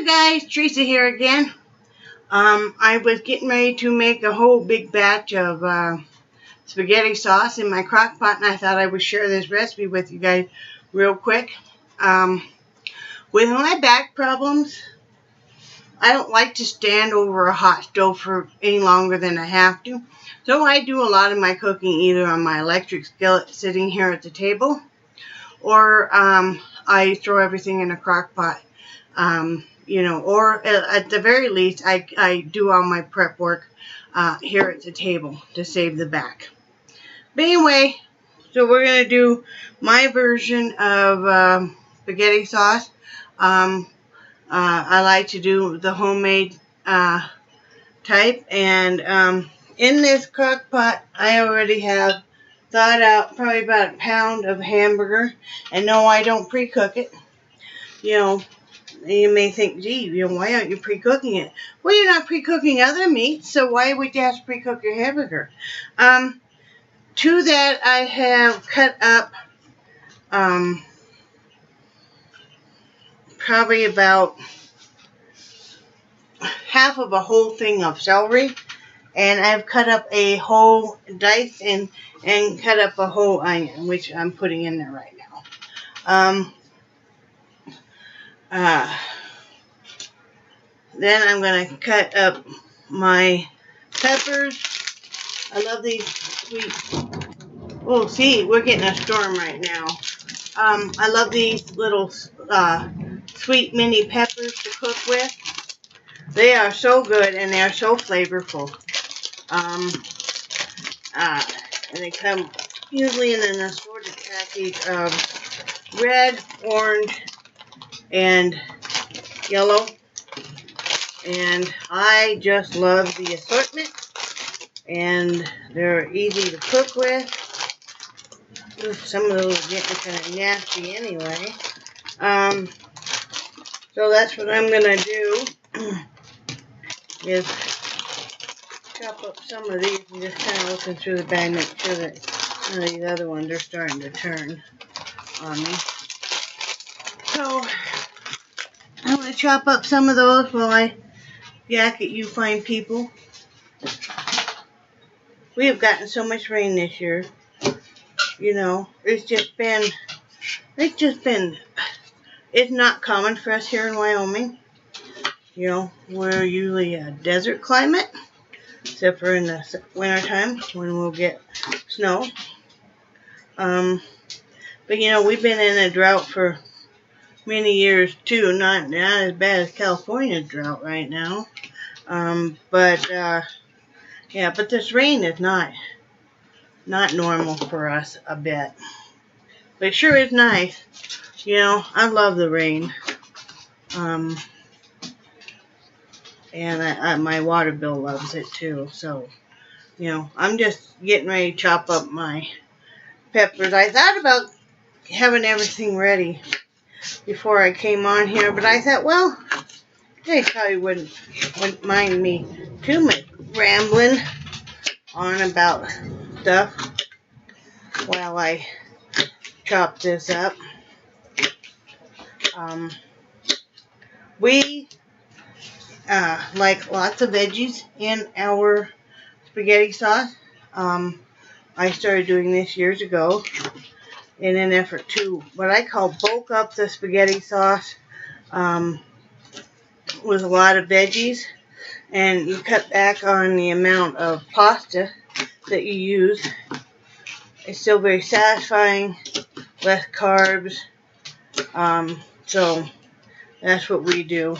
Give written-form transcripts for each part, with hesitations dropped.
guys, Teresa here again. I was getting ready to make a whole big batch of spaghetti sauce in my crock pot, and I thought I would share this recipe with you guys real quick. With my back problems, I don't like to stand over a hot stove for any longer than I have to. So I do a lot of my cooking either on my electric skillet sitting here at the table, or I throw everything in a crock pot. Or at the very least, I do all my prep work here at the table to save the back. But anyway, so we're going to do my version of spaghetti sauce. I like to do the homemade type, and in this crock pot, I already have thawed out probably about a pound of hamburger, and no, I don't pre-cook it. You may think, gee, why aren't you pre-cooking it? Well, you're not pre-cooking other meats, so why would you have to pre-cook your hamburger? To that, I have cut up probably about half of a whole thing of celery, and I've cut up a whole dice and cut up a whole onion, which I'm putting in there right now. Then I'm going to cut up my peppers. I love these sweet. Oh, see, we're getting a storm right now. I love these little sweet mini peppers to cook with. They are so good and they are so flavorful. And they come usually in an assorted package of red, orange, and yellow. And I just love the assortment, and they're easy to cook with. Ooh, some of those are getting kind of nasty anyway. So that's what I'm going to do, is chop up some of these and just kind of looking through the bag, make sure that none of these other ones are starting to turn on me. So I'm going to chop up some of those while I yak at you fine people. We have gotten so much rain this year. It's not common for us here in Wyoming. We're usually a desert climate, except for in the wintertime when we'll get snow. But we've been in a drought for many years too, not as bad as California's drought right now. But this rain is not normal for us a bit. But it sure is nice. I love the rain. And my water bill loves it too. So, I'm just getting ready to chop up my peppers. I thought about having everything ready before I came on here, but I thought, well, they probably wouldn't mind me too much rambling on about stuff while I chop this up. We like lots of veggies in our spaghetti sauce. I started doing this years ago in an effort to what I call bulk up the spaghetti sauce with a lot of veggies, and you cut back on the amount of pasta that you use. It's still very satisfying, less carbs. So that's what we do,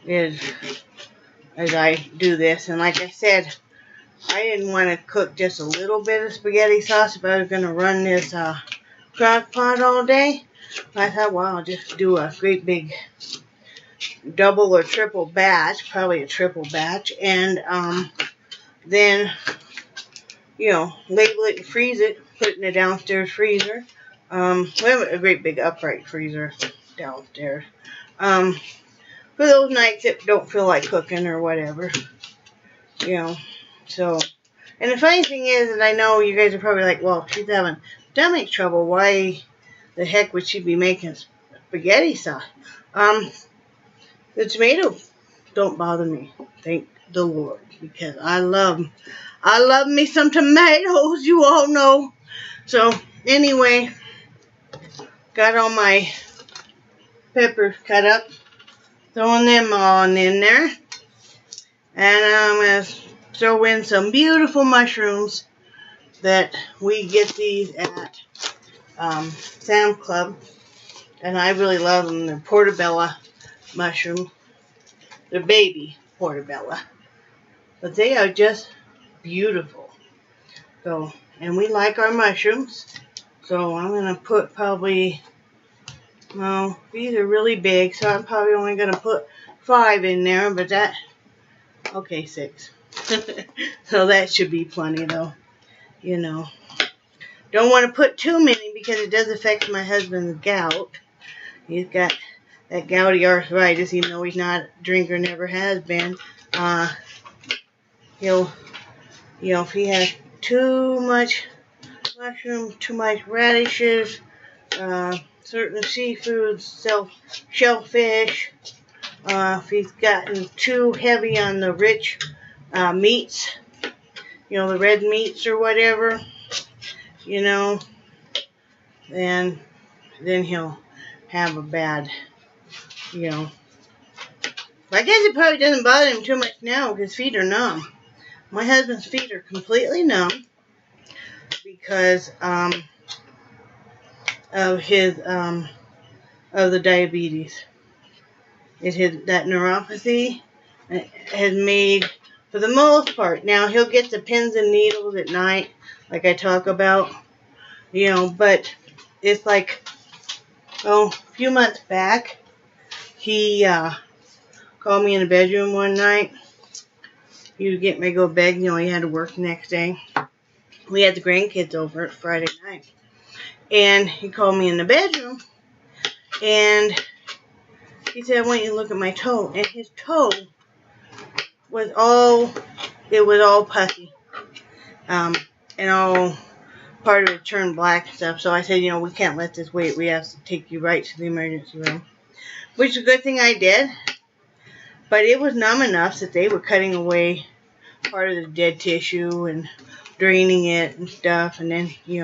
as I do this. And like I said, I didn't want to cook just a little bit of spaghetti sauce if I was going to run this crock pot all day. I thought, well, I'll just do a great big double or triple batch, probably a triple batch, and then, label it and freeze it, put it in a downstairs freezer. We have a great big upright freezer downstairs. For those nights that don't feel like cooking or whatever, So, and the funny thing is that I know you guys are probably like, well, she's having stomach trouble. Why the heck would she be making spaghetti sauce? The tomatoes don't bother me. Thank the Lord. Because I love me some tomatoes, you all know. So, anyway, got all my peppers cut up. Throwing them on in there. And I'm going to throw in some beautiful mushrooms that we get these at Sam Club. And I really love them. They're portobello mushroom. They're baby portobello. But they are just beautiful. So, and we like our mushrooms. So I'm going to put probably, well, these are really big. So I'm probably only going to put 5 in there. But that, okay, 6. So that should be plenty though. You know. Don't want to put too many because it does affect my husband's gout. He's got that gouty arthritis, even though he's not a drinker, never has been. He'll, if he has too much mushroom, too much radishes, certain seafoods, shellfish, if he's gotten too heavy on the rich meats, the red meats or whatever, then he'll have a bad, I guess it probably doesn't bother him too much now because his feet are numb. My husband's feet are completely numb because of his of the diabetes. That neuropathy has made, for the most part. Now he'll get the pins and needles at night, like I talk about, but it's like, a few months back, he called me in the bedroom one night. He was getting ready to go to bed. He had to work the next day. We had the grandkids over Friday night. And he called me in the bedroom. And he said, I want you to look at my toe. And his toe was all pussy. And all part of it turned black and stuff. So I said, we can't let this wait. We have to take you right to the emergency room. Which is a good thing I did. But it was numb enough that they were cutting away part of the dead tissue and draining it and stuff. And then, he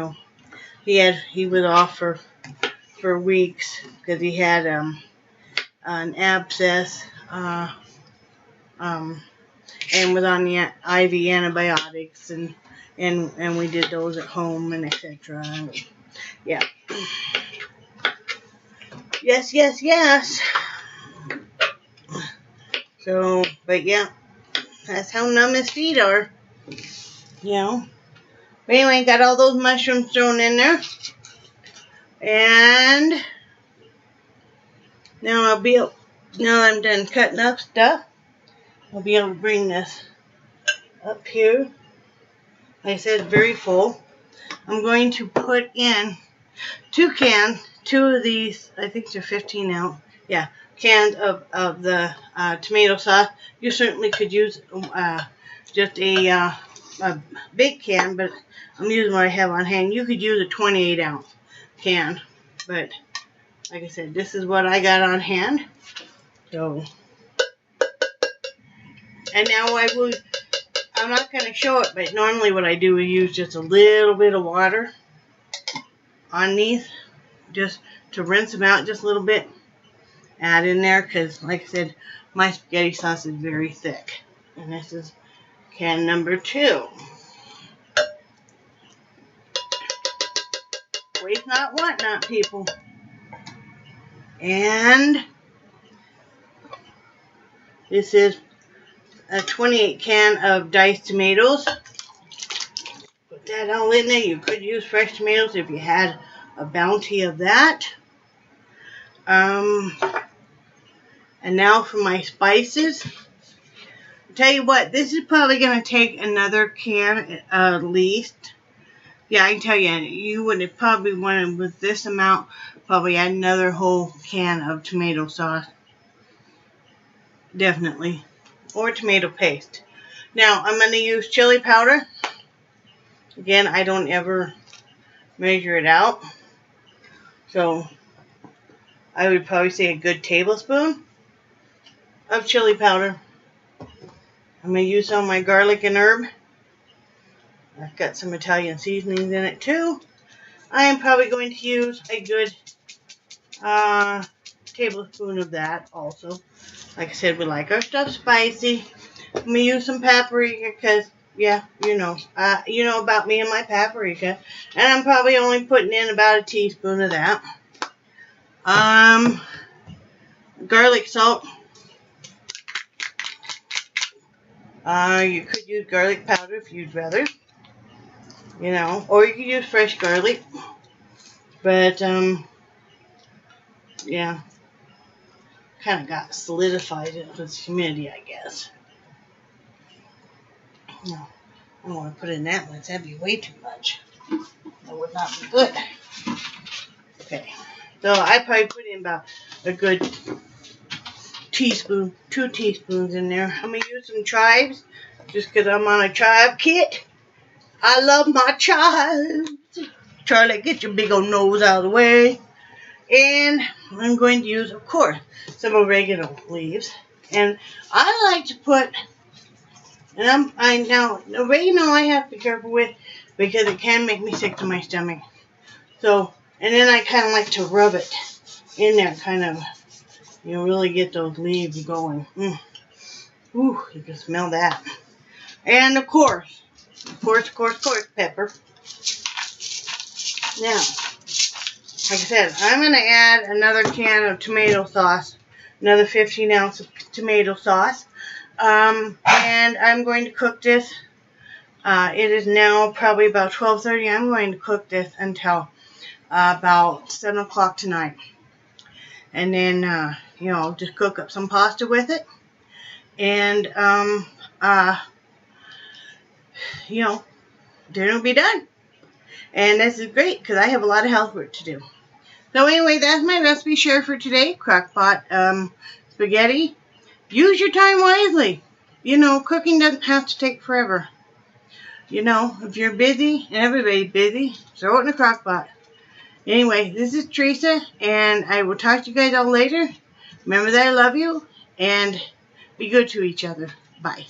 was off for weeks because he had an abscess and was on the IV antibiotics and we did those at home and etc. Yeah. Yes. So, but yeah, that's how numb his feet are. But anyway, got all those mushrooms thrown in there. And now now that I'm done cutting up stuff, I'll be able to bring this up here. Like I said, it's very full. I'm going to put in 2 of these, I think they're 15 ounce. Yeah. Cans of the tomato sauce. You certainly could use just a big can, but I'm using what I have on hand. You could use a 28 ounce can, but like I said, this is what I got on hand. So, and now I'm not going to show it, but normally what I do is use just a little bit of water on these, just to rinse them out just a little bit. Add in there because, like I said, my spaghetti sauce is very thick. And this is can number 2. Waste not, want not, people. And this is a 28 can of diced tomatoes. Put that all in there. You could use fresh tomatoes if you had a bounty of that. And now for my spices. I'll tell you what, this is probably going to take another can at least. Yeah, I can tell you, you would have probably wanted, with this amount, probably add another whole can of tomato sauce. Definitely. Or tomato paste. Now, I'm going to use chili powder. Again, I don't ever measure it out. So, I would probably say a good tablespoon. of chili powder. I'm going to use some of my garlic and herb. I've got some Italian seasonings in it too. I am probably going to use a good tablespoon of that also. Like I said, we like our stuff spicy. I'm going to use some paprika because, yeah, you know about me and my paprika. And I'm probably only putting in about a teaspoon of that. Garlic salt. You could use garlic powder if you'd rather. You know, or you could use fresh garlic. But, yeah. Kind of got solidified with humidity, I guess. No, I don't want to put it in that one. That'd be way too much. That would not be good. Okay. So I probably put in about a good teaspoon, 2 teaspoons in there. I'm going to use some chives just because I'm on a chive kit. I love my chives. Charlie, get your big old nose out of the way. And I'm going to use, of course, some oregano leaves. And I like to put, and now oregano I have to be careful with because it can make me sick to my stomach. So, and then I kind of like to rub it in there, kind of, really get those leaves going. Ooh, you can smell that. And of course, pepper. Now, like I said, I'm going to add another can of tomato sauce, another 15 ounce of tomato sauce, and I'm going to cook this. It is now probably about 12:30. I'm going to cook this until about 7 o'clock tonight, and then just cook up some pasta with it, and dinner will be done. And this is great because I have a lot of health work to do. So anyway, that's my recipe share for today. Crockpot spaghetti. Use your time wisely. Cooking doesn't have to take forever. If you're busy, and everybody's busy, throw it in a crockpot. Anyway, this is Teresa, and I will talk to you guys all later. Remember that I love you, and be good to each other. Bye.